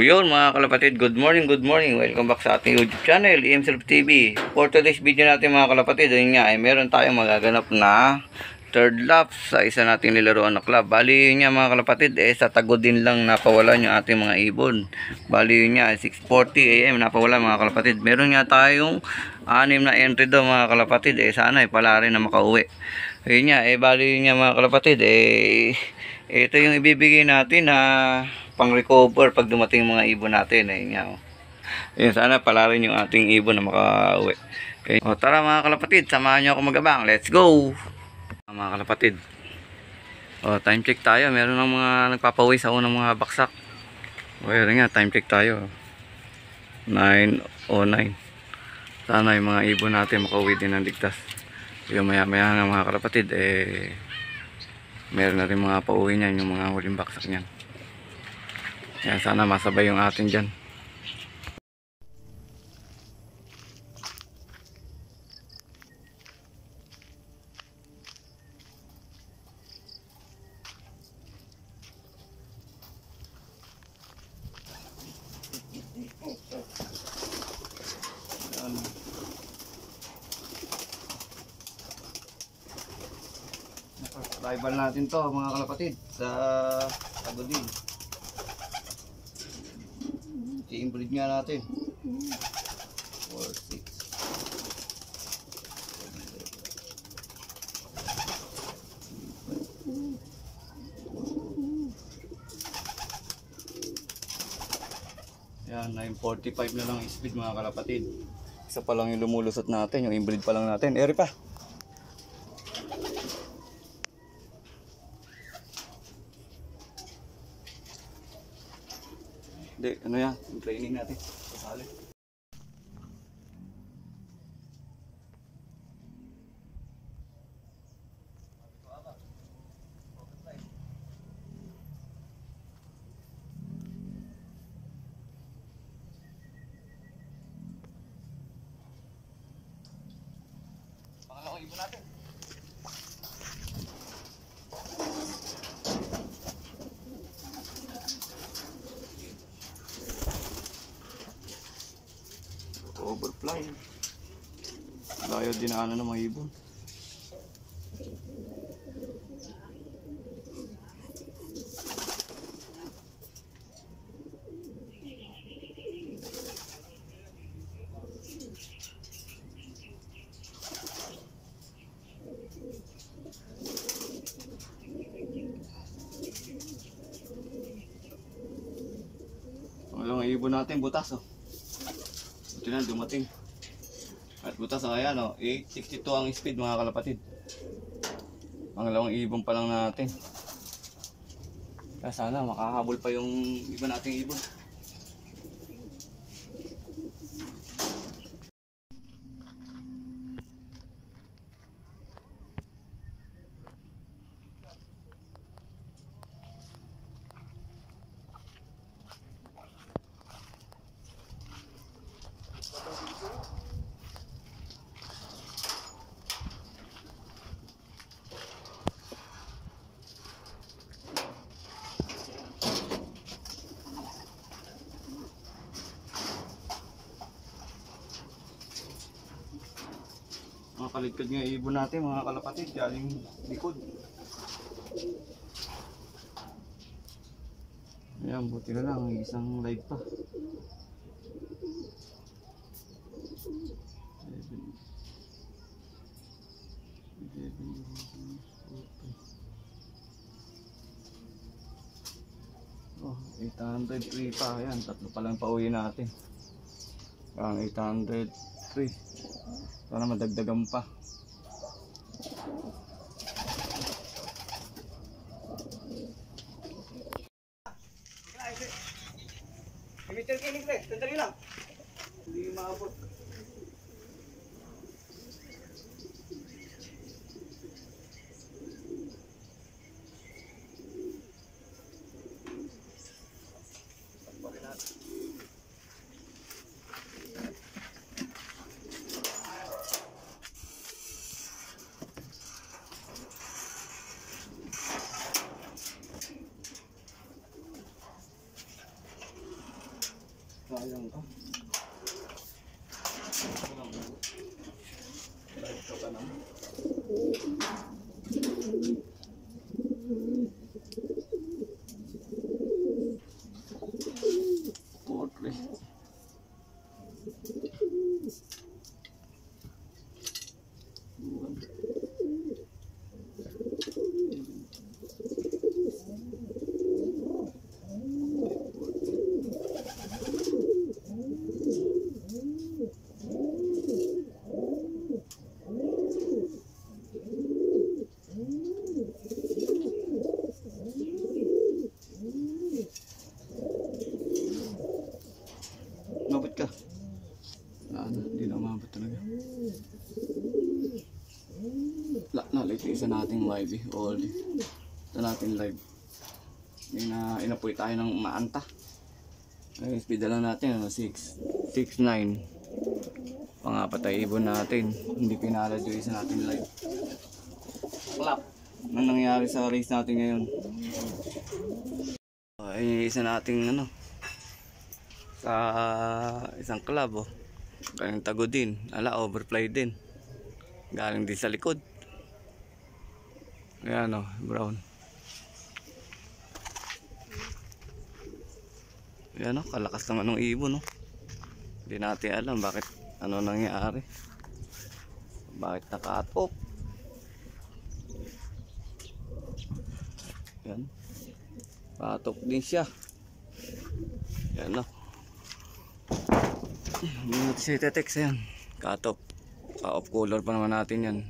So yun mga kalapatid, good morning, welcome back sa ating YouTube channel, EM Self TV. For today's video natin mga kalapatid, yun nga, meron tayong magaganap na third lap sa isa nating nilaruan na club. Bali yun nga mga kalapatid, sa tagod din lang napawalan yung ating mga ibon. Bali yun nga, 6:40 AM napawalan mga kalapatid. Meron nga tayong 6 na entry daw mga kalapatid, sana pala rin na makauwi. Yun nga, bali yun nga mga kalapatid, ito yung ibibigay natin na pang recover pag dumating mga ibon natin. Ayun nga, ayun, sana pala rin yung ating ibon na makauwi. Okay. O tara mga kalapatid, samahan nyo ako magabang. Let's go mga kalapatid. O time check tayo, meron ng mga nagpapauwi sa unang mga baksak. O yun nga, time check tayo, 9:09. Sana yung mga ibon natin makauwi din ng ligtas. Yung maya maya nga mga kalapatid, meron na rin mga pauwi niyan, yung mga huling baksak niyan. Yan, sana masabay yung atin dyan. Rival natin to mga kalapatid sa Tagodin. I-inbreed nga natin 4, 6. Yan, 9:45 na lang speed mga kalapatid. Isa pa lang yung lumulusot natin, yung inbreed pa lang natin. Eri pa. Hindi, ano yan, yung training natin. Kasali. Pangalawang ibon natin. Overfly. Layo dinaanan ng mga ibon. Pangalawang ibon natin, butas oh. Buti na dumating. At butas na kaya no, 862 ang speed mga kalapatid. Pangalawang ibon pa lang natin. Kaya sana makahabol pa yung iba nating ibon. Makaligkad nga ibon natin mga kalapatid, galing likod. Ayan, buti na lang, isang live pa. 803 pa, ayan, tatlo pa lang pauwi natin. Ang 803. Sana madagdagan pa. Meter kinig pre, sandali lang. Hindi maabot. Sayang ka. Ito ka naman. Portly. Mabot ka. Hindi na umabot talaga. Nalitisan natin live eh. Ito natin live. Inapoy tayo ng maanta. Ay, speed lang natin. 6.9. Pangapatay ibon natin. Hindi pinalad yung isa natin live. Clap. Anong nangyari sa race natin ngayon? Ay, isa nating sa isang club galing tago din, overfly din, galing din sa likod. Ayan brown. Ayan kalakas ng anong ibon hindi natin alam bakit nangyari, bakit naka-cut off. Ayan, cut off din siya. Ayan hindi natin siya itetext. Yan cut off, off color pa naman natin yan.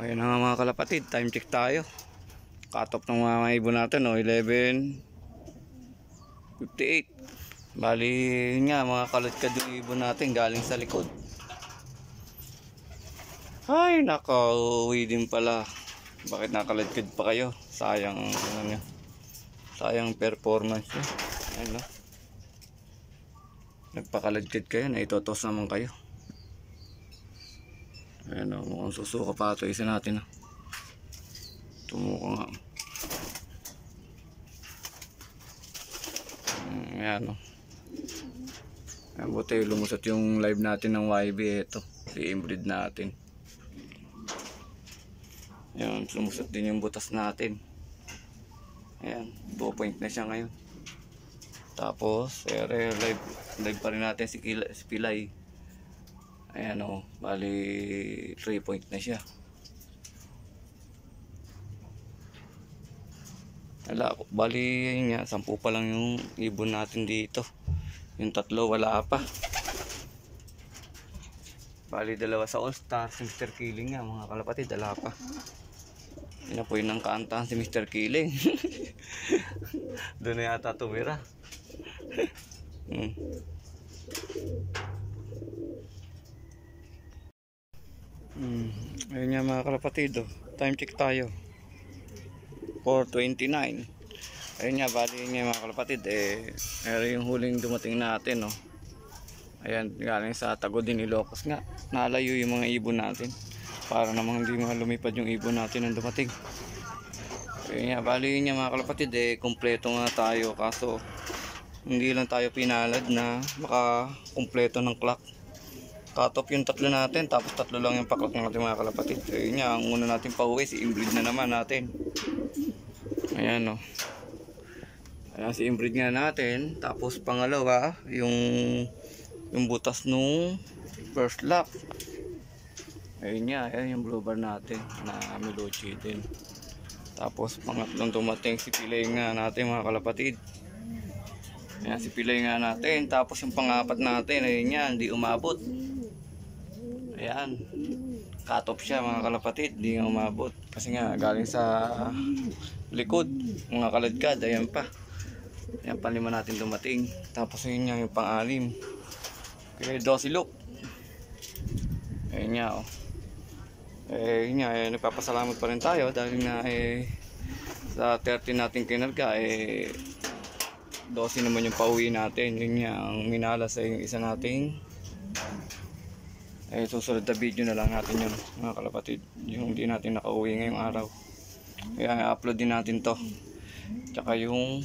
Ayan na nga mga kalapatid, time check tayo. Cut off ng mga ibon natin 11:58. Bali nga mga kalagkad yung ibon natin galing sa likod. Ay nakauwi din pala. Bakit nakaladkad pa kayo? Sayang nyo. Sayang performance nyo. Ayun nagpakaladkad kayo, naitotos naman kayo. Ayun mukhang susuka pa ito. Isa natin tumuka nga. Ayan Ayan, buti lumusot yung live natin ng YB. Ito si inbreed natin. Ayan, lumusot din yung butas natin. Ayan, 2 point na siya ngayon. Tapos live pa rin natin si Pilay. Ayan bali 3 point na siya. Bali yun nga, 10 pa lang yung ibon natin dito. Yung 3 wala pa. Bali 2 sa All Star, si Mr. Killing nga mga kalapatid, wala pa. Inapoy ng kaantahan si Mr. Killing. Doon na yata tumira. Ayun nga mga kalapatid time check tayo 4:29. Ayun nga, bali nga mga kalapatid meron yung huling dumating natin ayan, galing sa Tago din Ilocos nga. Nalayo yung mga ibon natin para namang hindi lumipad yung ibon natin nang dumating. Ayun nga, bali nga mga kalapatid kompleto nga tayo, kaso hindi lang tayo pinalad na makakompleto ng clock. Cut off yung 3 natin, tapos 3 lang yung paklak natin mga kalapatid. Ayun nga, ang una natin pauwi, si inbreed na naman natin. Ayan ayan si inbreed nga natin. Tapos pangalawa yung butas nung first lap. Ayun nga, ayan yung blue bar natin na Miluchi din. Tapos pangatlong dumating si Pilay nga natin mga kalapatid. Ayan si Pilay nga natin. Tapos yung pangapat natin, ayun nga, hindi umabot. Ayan, cut off siya mga kalapatid, hindi nga umabot. Kasi nga galing sa likod, mga kaladkad. Ayan pa. Ayan pa 5 natin dumating. Tapos ayun nga yung pang-alim kay Dosilok. Ayun nga yun nga, nagpapasalamat pa rin tayo dahil nga sa 30 natin kinarga 12 naman yung pauwi natin. Yun nga ang minala sa yung isa nating susunod na video na lang natin yun mga kalapatid, yung hindi natin nakauwi ngayong araw. Kaya upload din natin to. Tsaka yung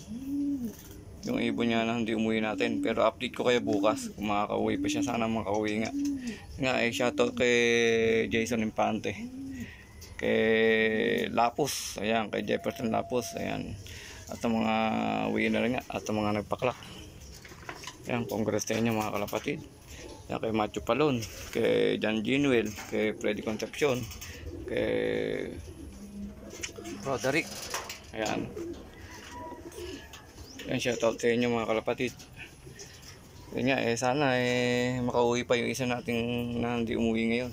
ibon niya na hindi umuwi natin. Pero update ko kayo bukas kung makakauwi pa siya. Sana makauwi nga. Shoutout kay Jason Infante, kay Lapus, ayan, kay Jefferson Lapus, ayan, at ang mga winner nga, at ang mga nagpaklak. Ayan, congrats sa inyo mga kalapatid. Ayan, kay Macho Palon, kay John Ginuel, kay Freddy Concepcion, kay Roderick. Ayan. Ayan, shoutout sa inyo mga kalapatid. Ayan nga, sana makauwi pa yung isa nating na hindi umuwi ngayon.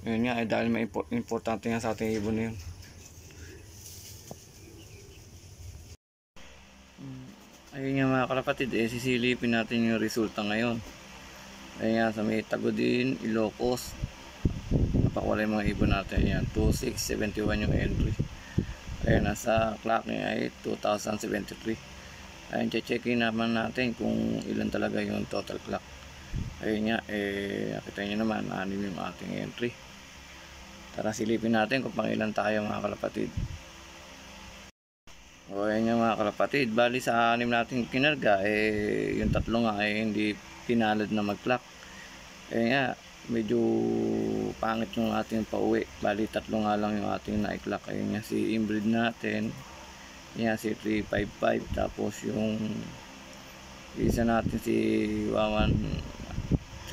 Ayan nga, dahil may importante nga sa ating ibon na yun. Ayun nga mga kalapatid, sisilipin natin yung resulta ngayon. Ayan nga, sa may Tagudin, Ilocos, napakwala yung mga ibon natin. Ayan, 2671 yung entry. Ayan, nasa clocking ay 2073. Ayan, checkin naman natin kung ilan talaga yung total clock. Ayun nga, nakita nyo naman, 6 yung ating entry. Tara, silipin natin kung pang ilan tayo mga kalapatid. O, ayun nga mga kalapatid, bali sa 6 natin kinarga, yung 3 nga hindi pinalad na mag-clock. Ayun nga, medyo pangit yung ating pauwi. Bali 3 nga lang yung ating na-clock. Ayun nga, si inbreed natin. Yan si 355, tapos yung isa natin si 1188,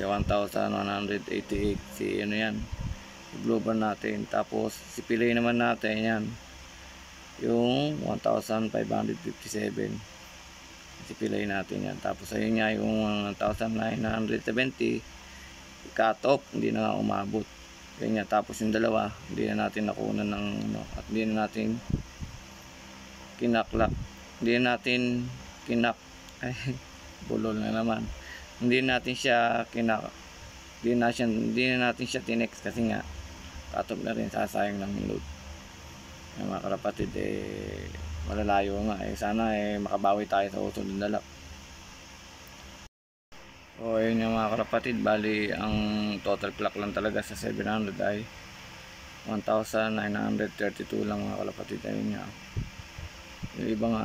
si ano yan, si Global natin. Tapos si Pilay naman natin yan, yung 1557, si Pilay natin yan. Tapos ayun nga yung 1970 cut off, hindi na umabot. Kaya tapos yung dalawa hindi na natin nakunan ng at hindi na natin kinaklak, hindi natin bulol na naman, hindi natin siya hindi na natin siya tinex kasi nga katop na rin, sasayang lang yung load. Yung mga kalapatid, malalayo nga, sana makabawi tayo sa usunod na lap. O ayun yung mga kalapatid, bali ang total clock lang talaga sa 700 ay 1932 lang mga kalapatid. Ayun nga, yung iba nga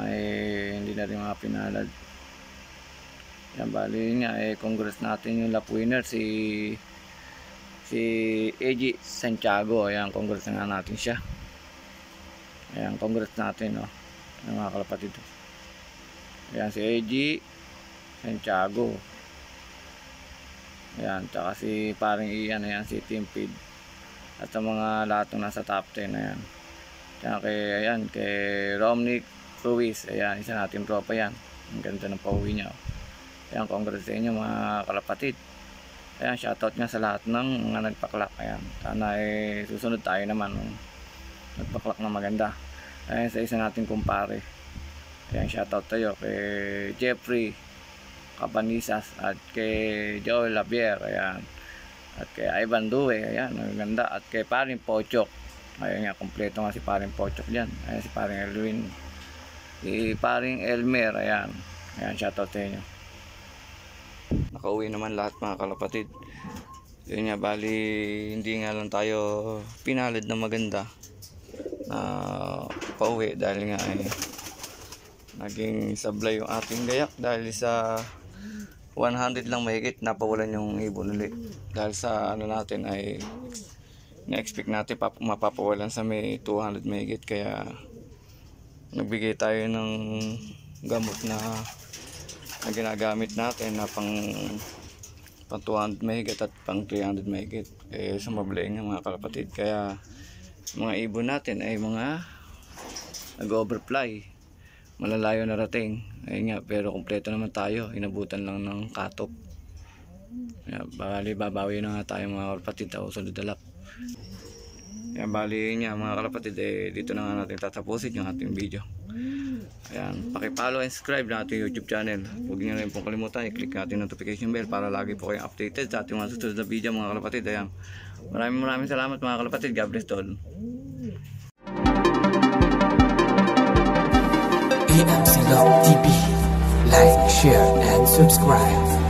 hindi na rin mga pinalad. Yan, bali nga congrats natin yung lap winner si AG Santiago. Ayan, congrats nga natin siya. Ayan, congrats natin yung mga kalapatid. Ayan, si AG Santiago. Ayan, tsaka si paring Ian, ayan, si Team Feed, at sa mga lahat ng nasa top 10. Ayan, tsaka kay Romnick Ruiz, ayan, isa natin tropa yan. Ang ganda ng pauwi niya. Ayan, congrats sa inyo mga kalapatid. Ayan, shoutout nga sa lahat ng mga nagpaklak. Ayan, sana susunod tayo naman nagpaklak na maganda. Ayan, sa isa natin kumpare. Ayan, shoutout tayo kay Jeffrey Cabanisas at kay Joel Labier. Ayan, at kay Ivan Due. Ayan, maganda. At kay paring Pochok. Ayan nga, kompleto nga si paring Pochok dyan. Ayan, si paring Elwin, si paring Elmer. Ayan, ayan, shoutout sa inyo. Nakauwi naman lahat mga kalapatid. Yun nga, bali hindi nga lang tayo pinalad na maganda na pauwi dahil nga naging sablay yung ating gayak dahil sa 100 lang mahigit napawalan yung ibon ulit. Dahil sa ano natin ay na-expect natin mapapawalan sa may 200 mahigit, kaya nagbigay tayo ng gamot na ginagamit natin na pang 200 mahigit at pang 300 mahigit. Sumablay ng mga kalapatid, kaya mga ibon natin ay mga nag-overfly, malalayo na rating. Ayun nga, pero kompleto naman tayo, inabutan lang ng cut-off. Bali babawi na nga tayo mga kalapatid sa usunod na lap. Ayan, bali nga mga kalapatid, dito na nga natin tatapusin yung ating video. Ayan, paki-follow and subscribe na ating YouTube channel. Huwag niyo rin pong kalimutan, i-click natin notification bell para lagi po kayong updated sa ating mga susunod na video mga kalapatid. Ayan, maraming salamat mga kalapatid. God bless all. EMC Love TV. Like, share, and subscribe.